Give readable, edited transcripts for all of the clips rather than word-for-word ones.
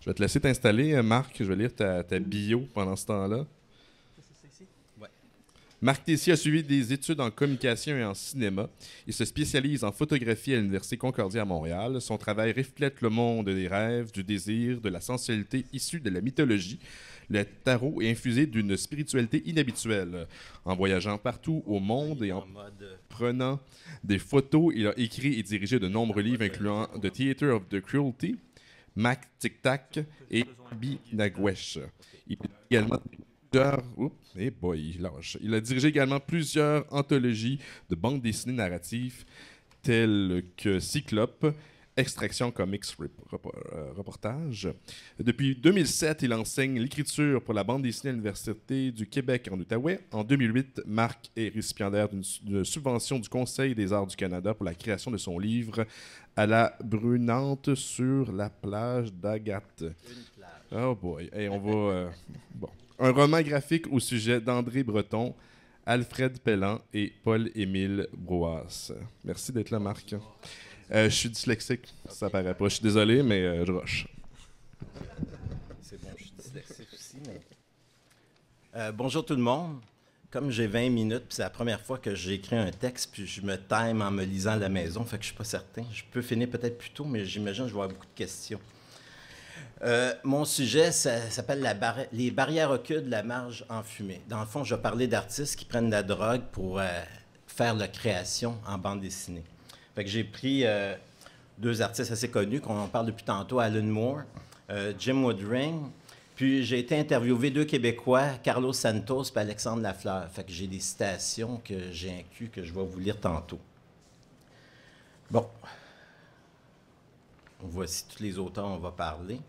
Je vais te laisser t'installer, Marc. Je vais lire ta bio pendant ce temps-là. Ouais. Marc Tessier a suivi des études en communication et en cinéma. Il se spécialise en photographie à l'Université Concordia à Montréal. Son travail reflète le monde des rêves, du désir, de la sensualité issue de la mythologie. Le tarot est infusé d'une spiritualité inhabituelle. En voyageant partout au monde et en prenant des photos, il a écrit et dirigé de nombreux livres incluant The Theatre of the Cruelty, Mac Tic Tac et Binagwesh. Il a également il a dirigé également plusieurs anthologies de bandes dessinées narratives telles que Cyclope, Extraction Comics Reportage. Depuis 2007, il enseigne l'écriture pour la bande dessinée à l'Université du Québec en Outaouais. En 2008, Marc est récipiendaire d'une subvention du Conseil des arts du Canada pour la création de son livre « À la brunante sur la plage d'Agathe ». Oh boy. Hey, on va... bon. Un roman graphique au sujet d'André Breton, Alfred Pellan et Paul-Émile Brouhass. Merci d'être là, Marc. Je suis dyslexique, ça paraît pas. Je suis désolé, mais je rush. C'est bon, je suis dyslexique aussi, mais... bonjour tout le monde. Comme j'ai 20 minutes, puis c'est la première fois que j'écris un texte, puis je me time en me lisant à la maison, fait que je suis pas certain. Je peux finir peut-être plus tôt, mais j'imagine que je vais avoir beaucoup de questions. Mon sujet, ça s'appelle les barrières occultes de la marge enfumée. Dans le fond, je vais parler d'artistes qui prennent de la drogue pour faire leur création en bande dessinée. Fait que j'ai pris deux artistes assez connus, qu'on en parle depuis tantôt, Alan Moore, Jim Woodring, puis j'ai été interviewé deux Québécois, Carlos Santos et Alexandre Lafleur. Fait que j'ai des citations que j'ai inclus, que je vais vous lire tantôt. Bon. Voici tous les auteurs dont on va parler.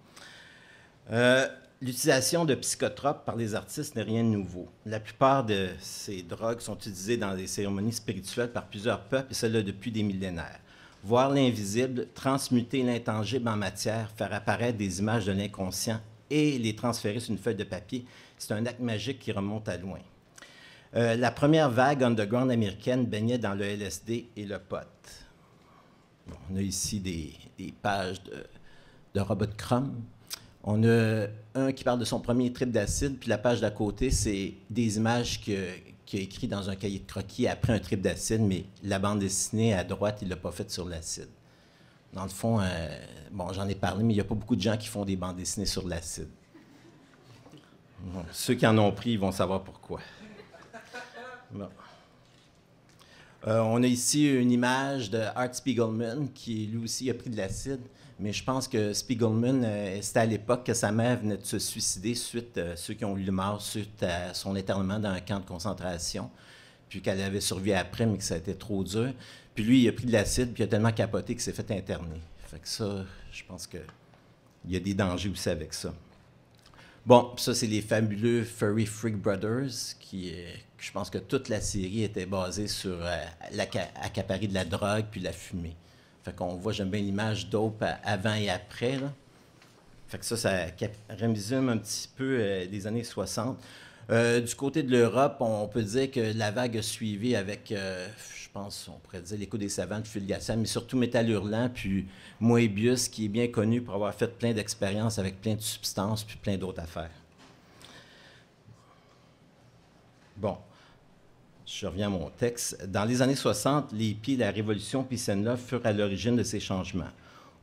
L'utilisation de psychotropes par les artistes n'est rien de nouveau. La plupart de ces drogues sont utilisées dans des cérémonies spirituelles par plusieurs peuples, et cela depuis des millénaires. Voir l'invisible, transmuter l'intangible en matière, faire apparaître des images de l'inconscient et les transférer sur une feuille de papier, c'est un acte magique qui remonte à loin. La première vague underground américaine baignait dans le LSD et le pot. Bon, on a ici des pages de Robert Crumb. On a un qui parle de son premier trip d'acide, puis la page d'à côté, c'est des images qu'il a écrites dans un cahier de croquis après un trip d'acide, mais la bande dessinée à droite, il ne l'a pas faite sur l'acide. Dans le fond, bon, j'en ai parlé, mais il n'y a pas beaucoup de gens qui font des bandes dessinées sur l'acide. Bon, ceux qui en ont pris, ils vont savoir pourquoi. Bon. On a ici une image de Art Spiegelman, qui lui aussi a pris de l'acide. Mais je pense que Spiegelman, c'était à l'époque que sa mère venait de se suicider suite à ceux qui ont eu le mort suite à son internement dans un camp de concentration. Puis qu'elle avait survécu après, mais que ça a été trop dur. Puis lui, il a pris de l'acide, puis il a tellement capoté qu'il s'est fait interner. Fait que ça, je pense qu'il y a des dangers aussi avec ça. Bon, ça, c'est les fabuleux Furry Freak Brothers, je pense que toute la série était basée sur l'accaparer de la drogue puis la fumée. Fait qu'on voit, j'aime bien l'image dope avant et après, là. Fait que ça résume un petit peu les années 60. Du côté de l'Europe, on peut dire que la vague a suivi avec, je pense, on pourrait dire l'Écho des savants de Phil Gassan, mais surtout Métal Hurlant, puis Moebius, qui est bien connu pour avoir fait plein d'expériences avec plein de substances, puis plein d'autres affaires. Bon. Je reviens à mon texte. Dans les années 60, les hippies, la révolution Peace and Love furent à l'origine de ces changements.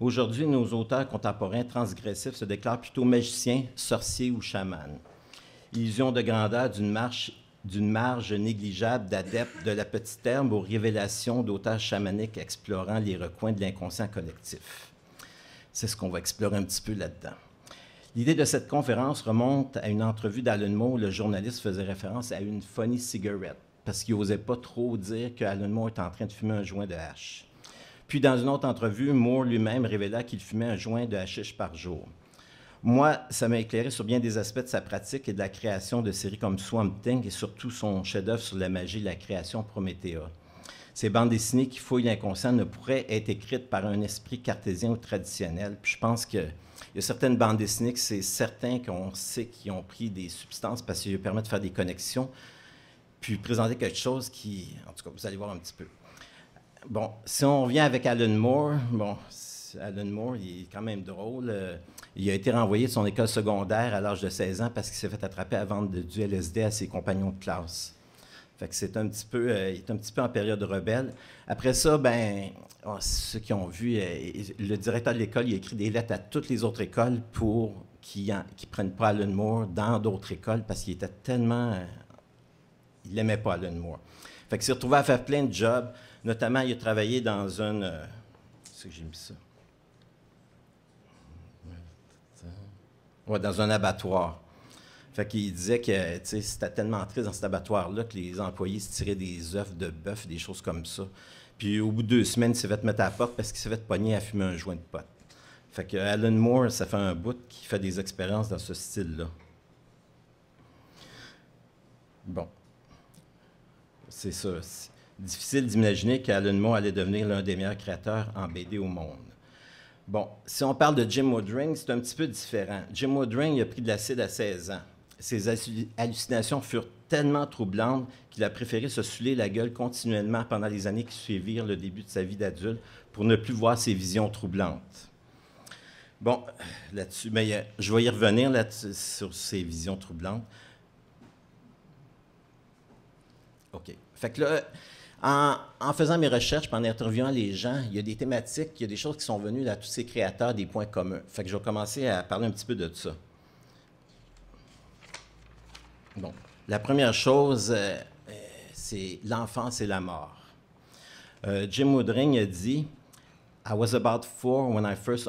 Aujourd'hui, nos auteurs contemporains transgressifs se déclarent plutôt magiciens, sorciers ou chamans. Illusion de grandeur d'une marge négligeable d'adeptes de la petite herbe aux révélations d'auteurs chamaniques explorant les recoins de l'inconscient collectif. C'est ce qu'on va explorer un petit peu là-dedans. L'idée de cette conférence remonte à une entrevue d'Alan Moore où le journaliste faisait référence à une funny cigarette, parce qu'il n'osait pas trop dire qu'Alan Moore était en train de fumer un joint de hache. Puis, dans une autre entrevue, Moore lui-même révéla qu'il fumait un joint de hashish par jour. Moi, ça m'a éclairé sur bien des aspects de sa pratique et de la création de séries comme Swamp Thing et surtout son chef-d'œuvre sur la magie et la création Promethea. Ces bandes dessinées qui fouillent l'inconscient ne pourraient être écrites par un esprit cartésien ou traditionnel. Puis je pense qu'il y a certaines bandes dessinées que c'est certain qu'on sait qu'ils ont pris des substances parce qu'ils permettent de faire des connexions, puis présenter quelque chose qui, en tout cas, vous allez voir un petit peu. Bon, si on revient avec Alan Moore, bon, Alan Moore, il est quand même drôle. Il a été renvoyé de son école secondaire à l'âge de 16 ans parce qu'il s'est fait attraper à vendre du LSD à ses compagnons de classe. Fait que c'est un petit peu, il est un petit peu en période rebelle. Après ça, ceux qui ont vu, le directeur de l'école, il a écrit des lettres à toutes les autres écoles pour qu'ils ne prennent pas Alan Moore dans d'autres écoles parce qu'il était tellement... il n'aimait pas Alan Moore. Fait qu'il s'est retrouvé à faire plein de jobs. Notamment, il a travaillé dans une... c'est que j'ai mis ça. Ouais, dans un abattoir. Fait qu'il disait que c'était tellement triste dans cet abattoir-là que les employés se tiraient des œufs de bœuf, des choses comme ça. Puis au bout de 2 semaines, il s'est fait mettre à la porte parce qu'il s'est fait pogner à fumer un joint de pote. Fait que Alan Moore, ça fait un bout qu'il fait des expériences dans ce style-là. Bon. C'est ça. C'est difficile d'imaginer qu'Alan Moore allait devenir l'un des meilleurs créateurs en BD au monde. Bon, si on parle de Jim Woodring, c'est un petit peu différent. Jim Woodring a pris de l'acide à 16 ans. Ses hallucinations furent tellement troublantes qu'il a préféré se saouler la gueule continuellement pendant les années qui suivirent le début de sa vie d'adulte pour ne plus voir ses visions troublantes. Bon, là-dessus, mais je vais y revenir là-dessus, sur ses visions troublantes. OK. Fait que là, en faisant mes recherches, en interviewant les gens, il y a des thématiques, il y a des choses qui sont venues à tous ces créateurs, des points communs. Fait que je vais commencer à parler un petit peu de ça. Bon, la première chose, c'est l'enfance et la mort. Jim Woodring a dit « I was about 4 when I first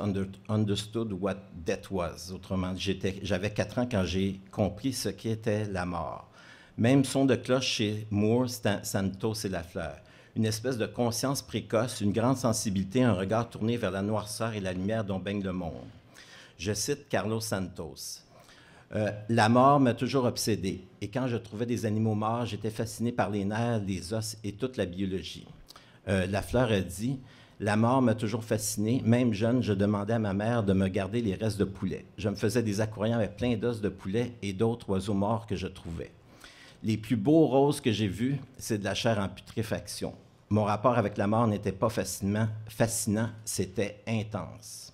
understood what death was ». Autrement, j'avais 4 ans quand j'ai compris ce qu'était la mort. Même son de cloche chez Moore, Santos et Lafleur. Une espèce de conscience précoce, une grande sensibilité, un regard tourné vers la noirceur et la lumière dont baigne le monde. Je cite Carlos Santos. La mort m'a toujours obsédé, et quand je trouvais des animaux morts, j'étais fasciné par les nerfs, les os et toute la biologie. Lafleur a dit « La mort m'a toujours fasciné. Même jeune, je demandais à ma mère de me garder les restes de poulet. Je me faisais des aquariums avec plein d'os de poulet et d'autres oiseaux morts que je trouvais. Les plus beaux roses que j'ai vus, c'est de la chair en putréfaction. Mon rapport avec la mort n'était pas fascinant, c'était intense. »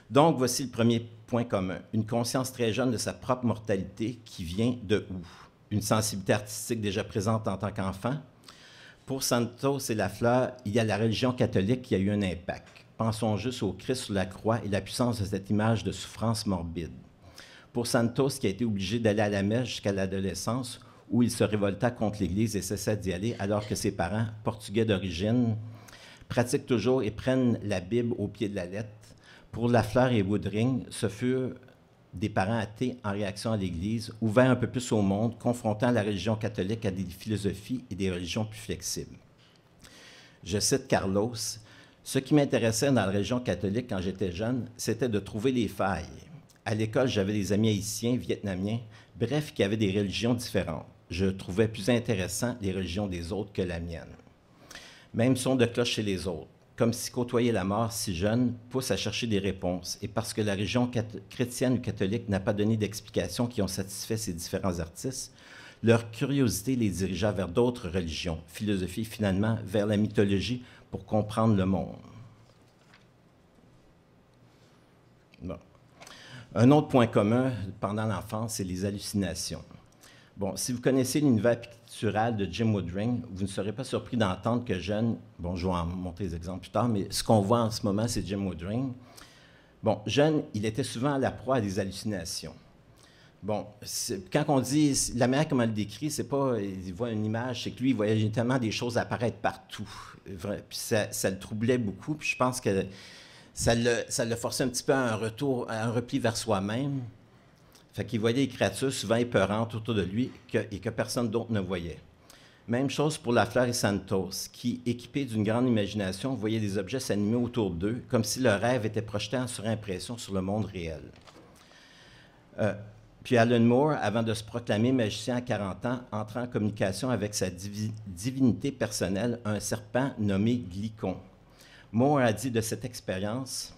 Donc, voici le premier point commun. Une conscience très jeune de sa propre mortalité qui vient de où? Une sensibilité artistique déjà présente en tant qu'enfant. Pour Santos et Lafleur, il y a la religion catholique qui a eu un impact. Pensons juste au Christ sur la croix et la puissance de cette image de souffrance morbide. Pour Santos, qui a été obligé d'aller à la messe jusqu'à l'adolescence, où il se révolta contre l'Église et cessa d'y aller, alors que ses parents, portugais d'origine, pratiquent toujours et prennent la Bible au pied de la lettre. Pour Lafleur et Woodring, ce furent des parents athées en réaction à l'Église, ouverts un peu plus au monde, confrontant la religion catholique à des philosophies et des religions plus flexibles. Je cite Carlos, « Ce qui m'intéressait dans la religion catholique quand j'étais jeune, c'était de trouver les failles. À l'école, j'avais des amis haïtiens, vietnamiens, bref, qui avaient des religions différentes. Je trouvais plus intéressant les religions des autres que la mienne. Même son de cloche chez les autres. Comme si côtoyer la mort si jeune pousse à chercher des réponses. Et parce que la religion chrétienne ou catholique n'a pas donné d'explications qui ont satisfait ces différents artistes, leur curiosité les dirigea vers d'autres religions, philosophie finalement vers la mythologie pour comprendre le monde. Bon. Un autre point commun pendant l'enfance, c'est les hallucinations. Bon, si vous connaissez l'univers pictural de Jim Woodring, vous ne serez pas surpris d'entendre que jeune, bon, je vais en montrer des exemples plus tard, mais ce qu'on voit en ce moment, c'est Jim Woodring. Bon, jeune, il était souvent à la proie à des hallucinations. Bon, quand on dit, la manière comme on le décrit, c'est pas, il voit une image, c'est que lui, il voyait tellement des choses apparaître partout. Puis ça le troublait beaucoup, puis je pense que ça le forçait un petit peu à un repli vers soi-même. Fait qu'il voyait des créatures souvent épeurantes autour de lui et que personne d'autre ne voyait. Même chose pour Lafleur et Santos, qui, équipés d'une grande imagination, voyaient des objets s'animer autour d'eux, comme si leur rêve était projeté en surimpression sur le monde réel. Puis Alan Moore, avant de se proclamer magicien à 40 ans, entra en communication avec sa divinité personnelle, un serpent nommé Glycon. Moore a dit de cette expérience...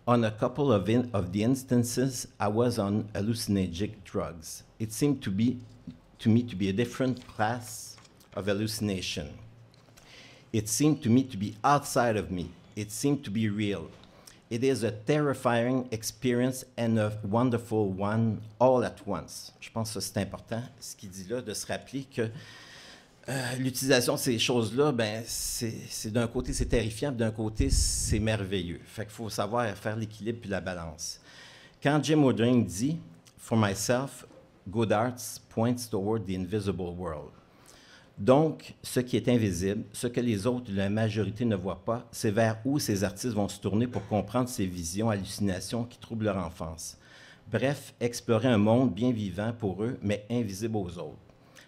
On a couple of the instances, I was on hallucinogenic drugs. It seemed to me to be a different class of hallucination. It seemed to me to be outside of me. It seemed to be real. It is a terrifying experience and a wonderful one all at once. Je pense que c'est important, ce qu'il dit là, de se rappeler que l'utilisation de ces choses-là, ben, c'est d'un côté, c'est terrifiant, d'un côté, c'est merveilleux. Fait qu'il faut savoir faire l'équilibre puis la balance. Quand Jim Woodring dit « For myself, good arts points toward the invisible world ». Donc, ce qui est invisible, ce que les autres, la majorité ne voient pas, c'est vers où ces artistes vont se tourner pour comprendre ces visions, hallucinations qui troublent leur enfance. Bref, explorer un monde bien vivant pour eux, mais invisible aux autres.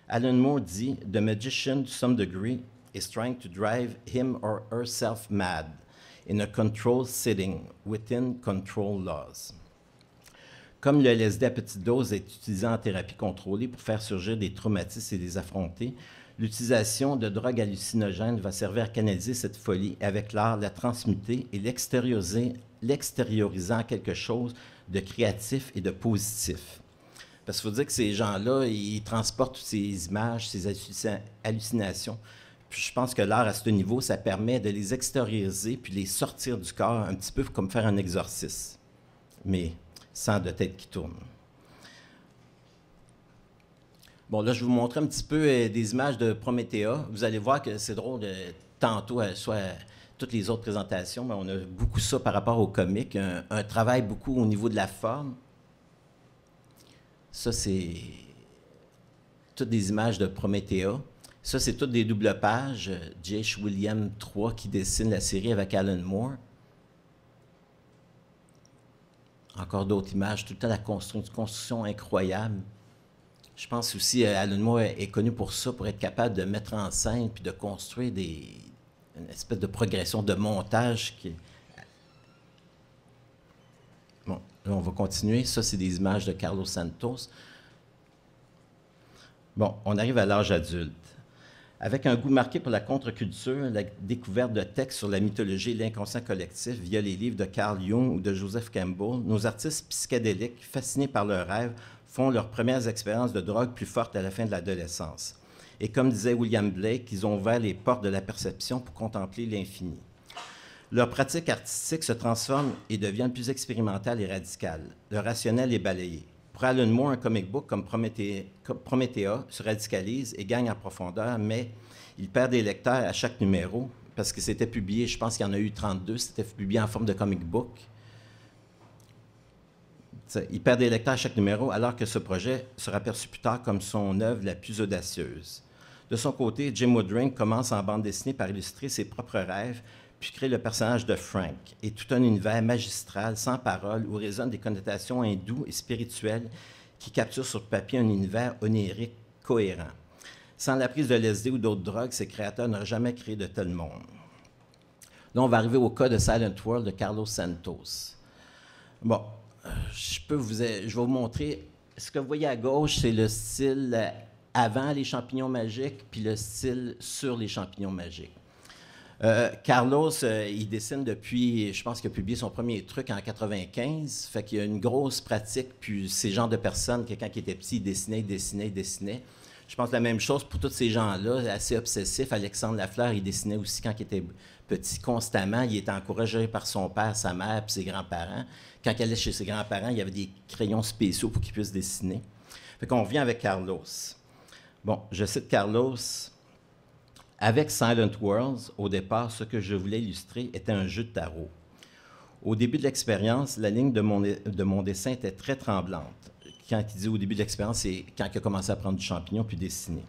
Alan Moore dit « The magician, to some degree, is trying to drive him or herself mad in a controlled setting within control laws. » Comme le LSD à petite dose est utilisé en thérapie contrôlée pour faire surgir des traumatismes et les affronter, l'utilisation de drogues hallucinogènes va servir à canaliser cette folie et avec l'art, la transmuter et l'extérioriser en quelque chose de créatif et de positif. Parce qu'il faut dire que ces gens-là, ils transportent toutes ces images, ces hallucinations. Puis je pense que l'art, à ce niveau, ça permet de les extérioriser puis les sortir du corps, un petit peu comme faire un exorcisme, mais sans de tête qui tourne. Bon, là, je vais vous montrer un petit peu des images de Promethea. Vous allez voir que c'est drôle, tantôt, soit toutes les autres présentations, mais on a beaucoup ça par rapport au comique, un travail beaucoup au niveau de la forme. Ça, c'est toutes des images de Promethea. Ça, c'est toutes des doubles pages. J.H. Williams III qui dessine la série avec Alan Moore. Encore d'autres images, tout le temps la construction incroyable. Je pense aussi Alan Moore est connu pour ça, pour être capable de mettre en scène puis de construire une espèce de progression de montage. Bon, là, on va continuer. Ça, c'est des images de Carlos Santos. Bon, on arrive à l'âge adulte. Avec un goût marqué pour la contre-culture, la découverte de textes sur la mythologie et l'inconscient collectif via les livres de Carl Jung ou de Joseph Campbell, nos artistes psychédéliques, fascinés par leurs rêves, font leurs premières expériences de drogue plus fortes à la fin de l'adolescence. Et comme disait William Blake, ils ont ouvert les portes de la perception pour contempler l'infini. Leur pratique artistique se transforme et devient plus expérimentale et radicale. Le rationnel est balayé. Pour Alan Moore, un comic book comme Promethea se radicalise et gagne en profondeur, mais il perd des lecteurs à chaque numéro, parce que c'était publié, je pense qu'il y en a eu 32, c'était publié en forme de comic book. Il perd des lecteurs à chaque numéro, alors que ce projet sera perçu plus tard comme son œuvre la plus audacieuse. De son côté, Jim Woodring commence en bande dessinée par illustrer ses propres rêves, puis crée le personnage de Frank, et tout un univers magistral, sans parole, où résonnent des connotations hindoues et spirituelles qui capturent sur papier un univers onirique cohérent. Sans la prise de LSD ou d'autres drogues, ces créateurs n'auraient jamais créé de tel monde. Là, on va arriver au cas de Silent World de Carlos Santos. Bon, je vais vous montrer. Ce que vous voyez à gauche, c'est le style avant les champignons magiques, puis le style sur les champignons magiques. Carlos, il dessine depuis, je pense qu'il a publié son premier truc en 1995, fait qu'il y a une grosse pratique, puis ces genres de personnes, quelqu'un qui était petit, il dessinait. Je pense la même chose pour tous ces gens-là, assez obsessifs. Alexandre Lafleur, il dessinait aussi quand il était petit, constamment. Il était encouragé par son père, sa mère, puis ses grands-parents. Quand il allait chez ses grands-parents, il y avait des crayons spéciaux pour qu'il puisse dessiner. Fait qu'on revient avec Carlos. Bon, je cite Carlos. Avec Silent Worlds, au départ, ce que je voulais illustrer était un jeu de tarot. Au début de l'expérience, la ligne de mon dessin était très tremblante. Quand il dit au début de l'expérience, c'est quand il a commencé à prendre du champignon puis dessiner.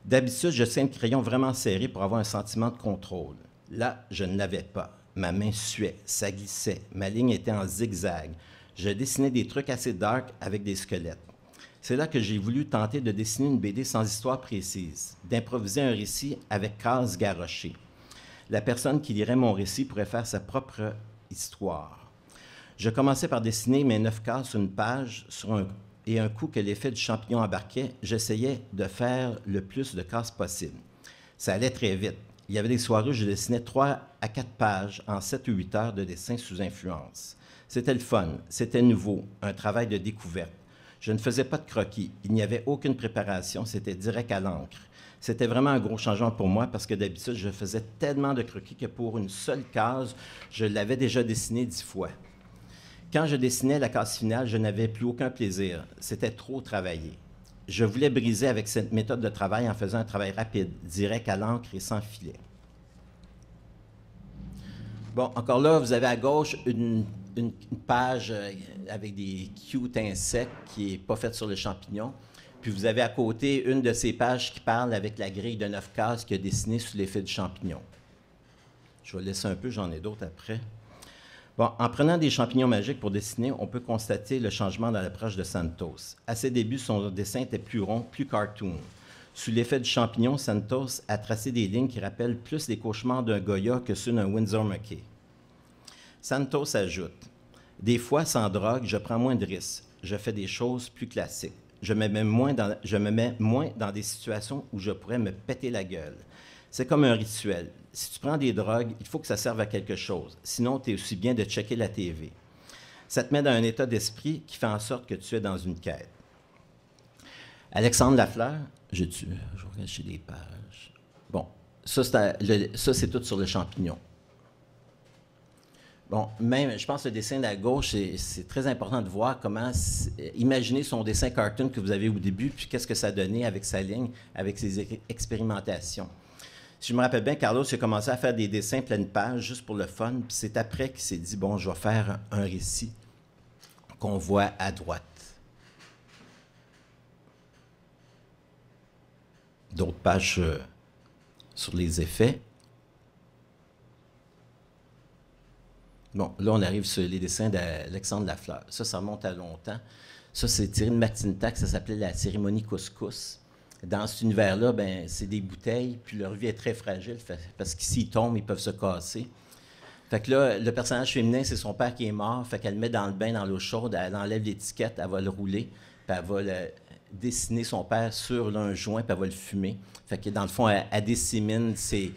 D'habitude, je tiens le crayon vraiment serré pour avoir un sentiment de contrôle. Là, je ne l'avais pas. Ma main suait, ça glissait, ma ligne était en zigzag. Je dessinais des trucs assez dark avec des squelettes. C'est là que j'ai voulu tenter de dessiner une BD sans histoire précise, d'improviser un récit avec cases garochées. La personne qui lirait mon récit pourrait faire sa propre histoire. Je commençais par dessiner mes 9 cases sur une page, et un coup que l'effet du champignon embarquait, j'essayais de faire le plus de cases possible. Ça allait très vite. Il y avait des soirées où je dessinais 3 à 4 pages en 7 ou 8 heures de dessin sous influence. C'était le fun, c'était nouveau, un travail de découverte. Je ne faisais pas de croquis, il n'y avait aucune préparation, c'était direct à l'encre. C'était vraiment un gros changement pour moi parce que d'habitude, je faisais tellement de croquis que pour une seule case, je l'avais déjà dessiné 10 fois. Quand je dessinais la case finale, je n'avais plus aucun plaisir. C'était trop travaillé. Je voulais briser avec cette méthode de travail en faisant un travail rapide, direct à l'encre et sans filet. Bon, encore là, vous avez à gauche une page avec des cute insectes qui n'est pas faite sur le champignon. Puis vous avez à côté une de ces pages qui parle avec la grille de 9 cases qui a dessiné sous l'effet du champignon. Je vais laisser un peu, j'en ai d'autres après. Bon, en prenant des champignons magiques pour dessiner, on peut constater le changement dans l'approche de Santos. À ses débuts, son dessin était plus rond, plus cartoon. Sous l'effet du champignon, Santos a tracé des lignes qui rappellent plus les cauchemars d'un Goya que ceux d'un Winsor McCay. Santos ajoute « Des fois, sans drogue, je prends moins de risques. Je fais des choses plus classiques. Je me mets moins dans des situations où je pourrais me péter la gueule. C'est comme un rituel. Si tu prends des drogues, il faut que ça serve à quelque chose. Sinon, tu es aussi bien de checker la TV. Ça te met dans un état d'esprit qui fait en sorte que tu es dans une quête. » Alexandre Lafleur, je regarde chez des pages. Bon, ça c'est tout sur le champignon. Bon, même, je pense que le dessin de la gauche, c'est très important de voir comment imaginer son dessin cartoon que vous avez au début, puis qu'est-ce que ça donnait avec sa ligne, avec ses expérimentations. Si je me rappelle bien, Carlos a commencé à faire des dessins pleine page juste pour le fun, puis c'est après qu'il s'est dit, bon, je vais faire un récit qu'on voit à droite. D'autres pages sur les effets. Bon, là, on arrive sur les dessins d'Alexandre Lafleur. Ça remonte à longtemps. Ça, c'est tiré de Matintac, ça s'appelait la cérémonie couscous. Dans cet univers-là, ben, c'est des bouteilles, puis leur vie est très fragile, parce que s'ils tombent, ils peuvent se casser. Fait que là, le personnage féminin, c'est son père qui est mort, fait qu'elle le met dans le bain, dans l'eau chaude, elle enlève l'étiquette, elle va le rouler, puis elle va dessiner son père sur un joint, puis elle va le fumer. Fait que dans le fond, elle dissémine ses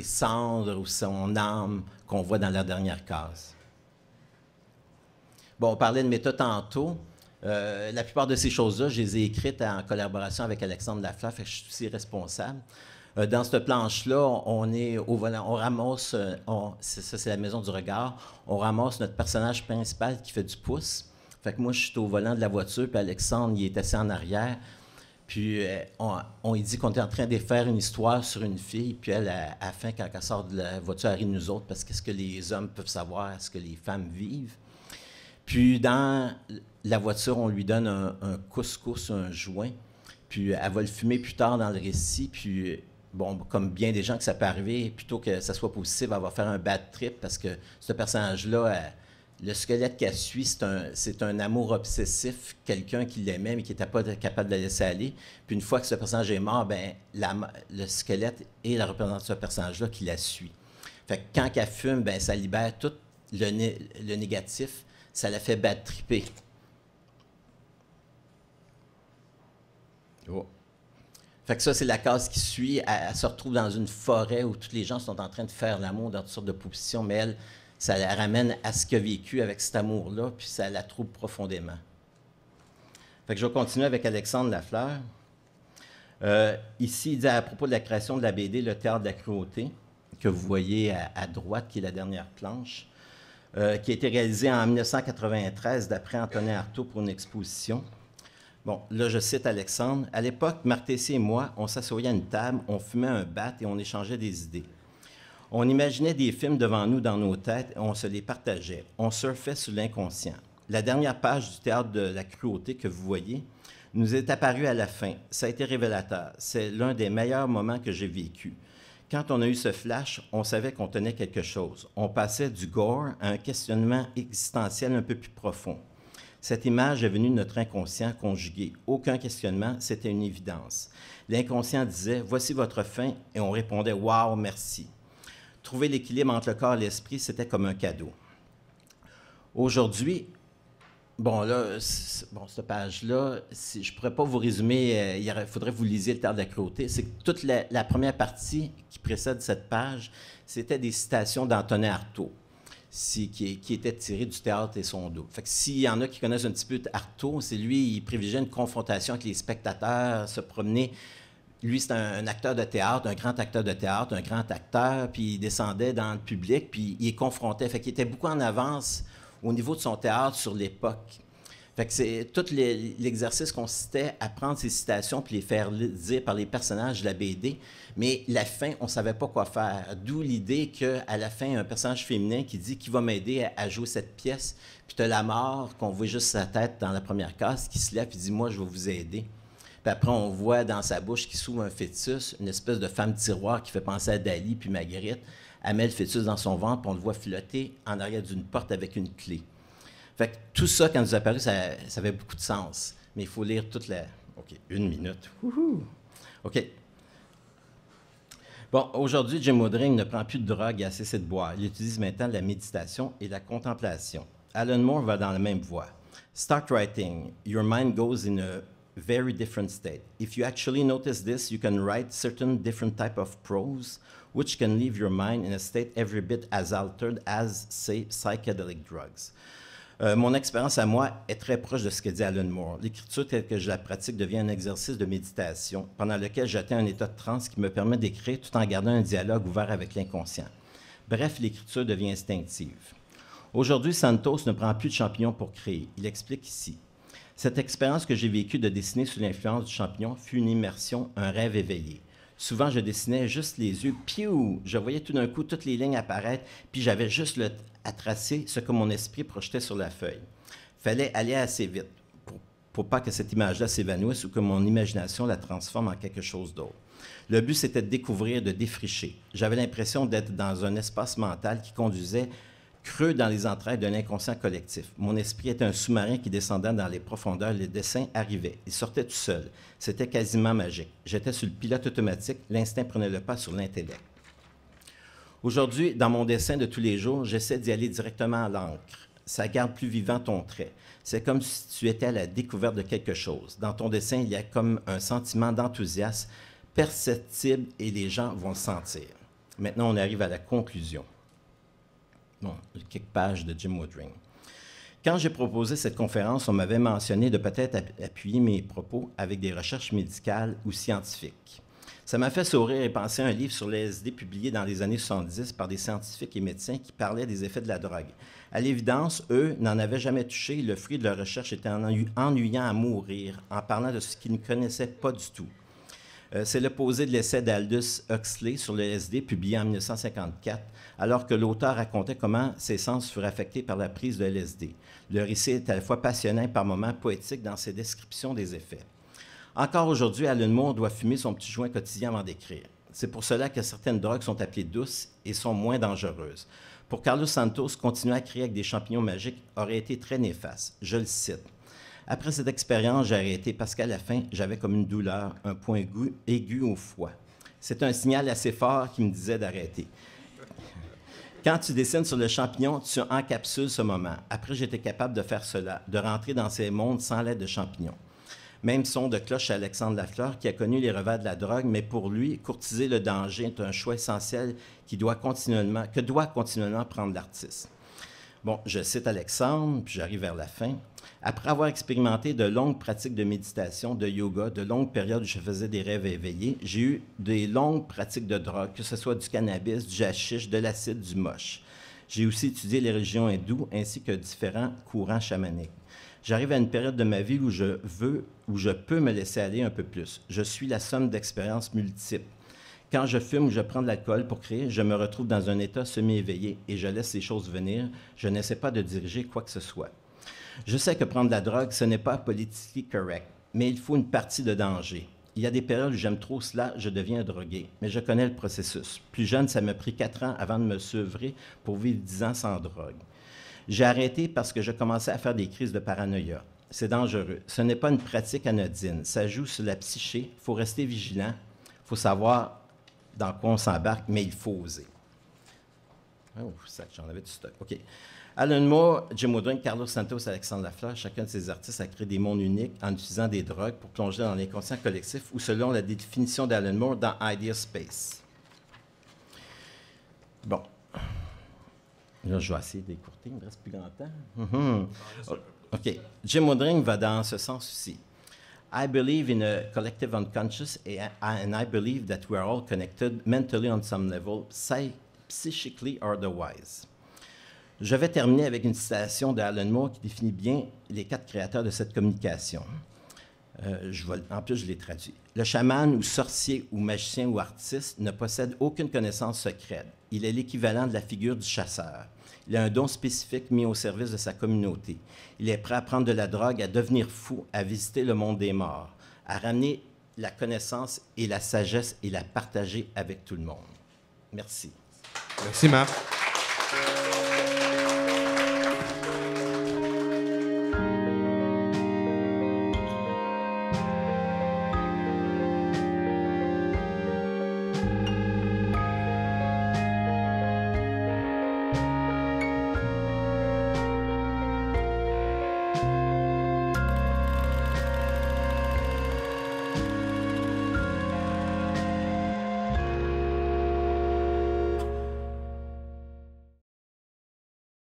cendres ou son âme qu'on voit dans la dernière case. Bon, on parlait de méthode tantôt. La plupart de ces choses-là, je les ai écrites en collaboration avec Alexandre Lafleur, fait que je suis aussi responsable. Dans cette planche-là, on est au volant, on ramasse, ça c'est la maison du regard, on ramasse notre personnage principal qui fait du pouce. Fait que moi, je suis au volant de la voiture, puis Alexandre, il est assis en arrière. Puis on lui dit qu'on est en train de faire une histoire sur une fille, puis elle, à la fin, quand elle sort de la voiture, elle rit de nous autres, parce qu'est-ce que les hommes peuvent savoir, ce que les femmes vivent. Puis dans la voiture, on lui donne un couscous, un joint, puis elle va le fumer plus tard dans le récit, puis bon, comme bien des gens que ça peut arriver, plutôt que ça soit positif, elle va faire un bad trip, parce que ce personnage-là, le squelette qu'elle suit, c'est un amour obsessif, quelqu'un qui l'aimait mais qui n'était pas capable de la laisser aller. Puis une fois que ce personnage est mort, ben, le squelette est la représentation de ce personnage-là qui la suit. Fait que quand elle fume, ben, ça libère tout le négatif, ça la fait bad tripper. Oh. Fait que ça, c'est la case qui suit. Elle se retrouve dans une forêt où tous les gens sont en train de faire l'amour dans toutes sortes de positions, mais elle, ça la ramène à ce qu'elle a vécu avec cet amour-là, puis ça la trouble profondément. Fait que je vais continuer avec Alexandre Lafleur. Ici, il dit à propos de la création de la BD Le Théâtre de la Cruauté, que vous voyez à droite, qui est la dernière planche, qui a été réalisée en 1993 d'après Antonin Artaud pour une exposition. Bon, là, je cite Alexandre. « À l'époque, Marc Tessier et moi, on s'assoyait à une table, on fumait un bat et on échangeait des idées. On imaginait des films devant nous dans nos têtes et on se les partageait. On surfait sur l'inconscient. La dernière page du Théâtre de la Cruauté que vous voyez nous est apparue à la fin. Ça a été révélateur. C'est l'un des meilleurs moments que j'ai vécu. Quand on a eu ce flash, on savait qu'on tenait quelque chose. On passait du gore à un questionnement existentiel un peu plus profond. Cette image est venue de notre inconscient conjugué. Aucun questionnement, c'était une évidence. L'inconscient disait « Voici votre fin » et on répondait « Wow, merci ». Trouver l'équilibre entre le corps et l'esprit, c'était comme un cadeau. Aujourd'hui, bon là, cette page-là, je ne pourrais pas vous résumer, il faudrait que vous lisiez Le Théâtre de la Cruauté. C'est que toute la première partie qui précède cette page, c'était des citations d'Antonin Artaud, qui étaient tirées du théâtre et son dos. Fait que s'il y en a qui connaissent un petit peu Artaud, c'est lui, il privilégiait une confrontation avec les spectateurs, se promener. Lui, c'était un acteur de théâtre, un grand acteur de théâtre, un grand acteur, puis il descendait dans le public, puis il est confronté. Fait qu'il était beaucoup en avance au niveau de son théâtre sur l'époque. Fait que tout l'exercice consistait à prendre ces citations puis les faire dire par les personnages de la BD. Mais la fin, on ne savait pas quoi faire. D'où l'idée qu'à la fin, un personnage féminin qui dit qui va m'aider à jouer cette pièce. Puis tu as la mort, qu'on voit juste sa tête dans la première case, qui se lève et dit « Moi, je vais vous aider ». Puis après, on voit dans sa bouche qui s'ouvre un fœtus, une espèce de femme tiroir qui fait penser à Dali puis Magritte. Elle met le fœtus dans son ventre, puis on le voit flotter en arrière d'une porte avec une clé. Fait que tout ça, quand nous a apparu, ça avait beaucoup de sens. Mais il faut lire toute la... OK, 1 minute. Wouhou! OK. Bon, aujourd'hui, Jim Woodring ne prend plus de drogue et a cessé de boire. Il utilise maintenant la méditation et la contemplation. Alan Moore va dans la même voie. Start writing. Your mind goes in a very different state. If you actually notice this, you can write certain different type of prose, which can leave your mind in a state every bit as altered as, say, psychedelic drugs. Mon expérience à moi est très proche de ce que dit Alan Moore. L'écriture telle que je la pratique devient un exercice de méditation pendant lequel j'atteins un état de transe qui me permet d'écrire tout en gardant un dialogue ouvert avec l'inconscient. Bref, l'écriture devient instinctive. Aujourd'hui, Santos ne prend plus de champignons pour créer. Il explique ici. Cette expérience que j'ai vécue de dessiner sous l'influence du champignon fut une immersion, un rêve éveillé. Souvent, je dessinais juste les yeux, piou! Je voyais tout d'un coup toutes les lignes apparaître, puis j'avais juste à tracer ce que mon esprit projetait sur la feuille. Fallait aller assez vite pour pas que cette image-là s'évanouisse ou que mon imagination la transforme en quelque chose d'autre. Le but, c'était de découvrir, de défricher. J'avais l'impression d'être dans un espace mental qui conduisait creux dans les entrailles d'un inconscient collectif. Mon esprit était un sous-marin qui descendait dans les profondeurs. Les dessins arrivaient. Ils sortaient tout seuls. C'était quasiment magique. J'étais sur le pilote automatique. L'instinct prenait le pas sur l'intellect. Aujourd'hui, dans mon dessin de tous les jours, j'essaie d'y aller directement à l'encre. Ça garde plus vivant ton trait. C'est comme si tu étais à la découverte de quelque chose. Dans ton dessin, il y a comme un sentiment d'enthousiasme perceptible et les gens vont le sentir. Maintenant, on arrive à la conclusion. Bon, quelques pages de Jim Woodring. Quand j'ai proposé cette conférence, on m'avait mentionné de peut-être appuyer mes propos avec des recherches médicales ou scientifiques. Ça m'a fait sourire et penser à un livre sur l'LSD publié dans les années 70 par des scientifiques et médecins qui parlaient des effets de la drogue. À l'évidence, eux n'en avaient jamais touché. Le fruit de leur recherche était ennuyant à mourir, en parlant de ce qu'ils ne connaissaient pas du tout. C'est l'opposé de l'essai d'Aldous Huxley sur le LSD, publié en 1954, alors que l'auteur racontait comment ses sens furent affectés par la prise de LSD. Le récit est à la fois passionnant et par moments poétique dans ses descriptions des effets. Encore aujourd'hui, Alan Moore doit fumer son petit joint quotidien avant d'écrire. C'est pour cela que certaines drogues sont appelées douces et sont moins dangereuses. Pour Carlos Santos, continuer à créer avec des champignons magiques aurait été très néfaste. Je le cite. Après cette expérience, j'ai arrêté parce qu'à la fin, j'avais comme une douleur, un point aigu au foie. C'est un signal assez fort qui me disait d'arrêter. Quand tu dessines sur le champignon, tu encapsules ce moment. Après, j'étais capable de faire cela, de rentrer dans ces mondes sans l'aide de champignons. Même son de cloche chez Alexandre Lafleur, qui a connu les revers de la drogue, mais pour lui, courtiser le danger est un choix essentiel que doit continuellement prendre l'artiste. Bon, je cite Alexandre, puis j'arrive vers la fin. Après avoir expérimenté de longues pratiques de méditation, de yoga, de longues périodes où je faisais des rêves éveillés, j'ai eu des longues pratiques de drogue, que ce soit du cannabis, du hashish, de l'acide, du moche. J'ai aussi étudié les religions hindoues ainsi que différents courants chamaniques. J'arrive à une période de ma vie où je peux me laisser aller un peu plus. Je suis la somme d'expériences multiples. Quand je fume ou je prends de l'alcool pour créer, je me retrouve dans un état semi-éveillé et je laisse les choses venir. Je n'essaie pas de diriger quoi que ce soit. Je sais que prendre de la drogue, ce n'est pas politiquement correct, mais il faut une partie de danger. Il y a des périodes où j'aime trop cela, je deviens drogué, mais je connais le processus. Plus jeune, ça m'a pris 4 ans avant de me sevrer pour vivre 10 ans sans drogue. J'ai arrêté parce que je commençais à faire des crises de paranoïa. C'est dangereux. Ce n'est pas une pratique anodine. Ça joue sur la psyché. Il faut rester vigilant. Il faut savoir dans quoi on s'embarque, mais il faut oser. Oh, j'en avais du stock. OK. Alan Moore, Jim Woodring, Carlos Santos, Alexandre Lafleur, chacun de ces artistes a créé des mondes uniques en utilisant des drogues pour plonger dans l'inconscient collectif ou selon la définition d'Alan Moore dans Idea Space. Bon. Là, je vais essayer d'écourter, il me reste plus longtemps. OK. Jim Woodring va dans ce sens aussi. I believe in a collective unconscious, and I believe that we are all connected mentally on some level, psychically or otherwise. Je vais terminer avec une citation d'Alan Moore qui définit bien les 4 créateurs de cette communication. En plus, je l'ai traduit. Le chaman ou sorcier ou magicien ou artiste ne possède aucune connaissance secrète. Il est l'équivalent de la figure du chasseur. Il a un don spécifique mis au service de sa communauté. Il est prêt à prendre de la drogue, à devenir fou, à visiter le monde des morts, à ramener la connaissance et la sagesse et la partager avec tout le monde. Merci. Merci, Marc.